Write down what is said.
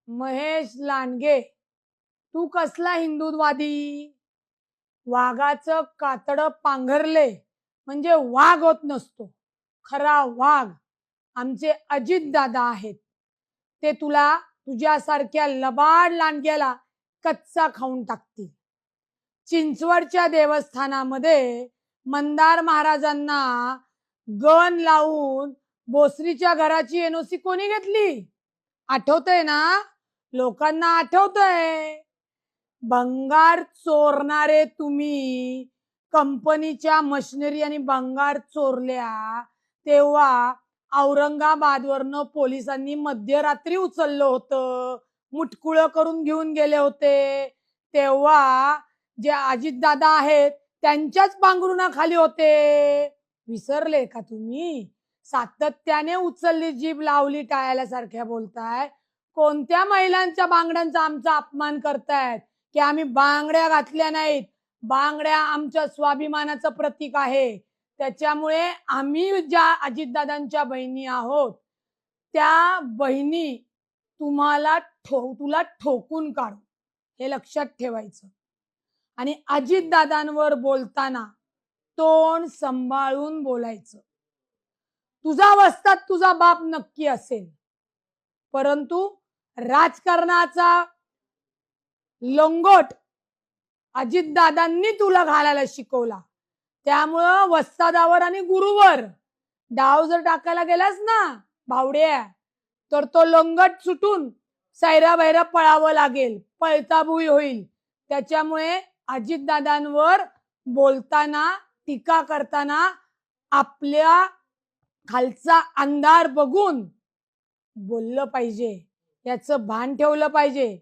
महेश लांडगे, तू कसला हिंदुत्ववादी? वाघाचं कातडं पांघरले म्हणजे वाघ होत नसतो. खरा वाघ आमचे अजित दादा आहेत. ते तुला तुझ्यासारख्या लबाड लांडग्याला कच्चा खाऊन टाकतील. चिंचवडच्या देवस्थानामध्ये मंदार महाराजांना गण लावून भोसरीच्या घराची एनओसी कोणी घेतली? आठवतंय ना? लोकांना आठवतंय. भंगार चोरणारे तुम्ही कंपनीच्या मशिनरी आणि भंगार चोरल्या तेव्हा औरंगाबादवरनं पोलिसांनी मध्यरात्री उचललं होतं, मुटकुळं करून घेऊन गेले होते. तेव्हा जे अजितदादा आहेत त्यांच्याच पांघरुणाखाली होते. विसरले का तुम्ही? सातत्याने उचलली जीभ लावली टाळ्यासारख्या बोलताय. कोणत्या महिलांच्या बांगड्यांचा आमचा अपमान करतायत की आम्ही बांगड्या घातल्या नाहीत? बांगड्या आमच्या स्वाभिमानाचं प्रतीक आहे. त्याच्यामुळे आम्ही ज्या अजितदादांच्या बहिणी आहोत त्या बहिणी तुला ठोकून काढू, हे लक्षात ठेवायचं. आणि अजितदादांवर बोलताना तोंड सांभाळून बोलायचं. तुझा वस्ताद तुझा बाप नक्की असेल, परंतु राजकारणाचा लंगोट अजितदादांनी तुला घालायला शिकवला. त्यामुळं वस्तादावर आणि गुरुवर डाव जर टाकायला गेलास ना भावड्या, तर तो लंगट सुटून सैरा बैरा पळावं लागेल, पळताभुई होईल. त्याच्यामुळे अजितदादांवर बोलताना, टीका करताना आपल्या खालचा अंधार बघून बोललं पाहिजे, याचं भान ठेवलं पाहिजे.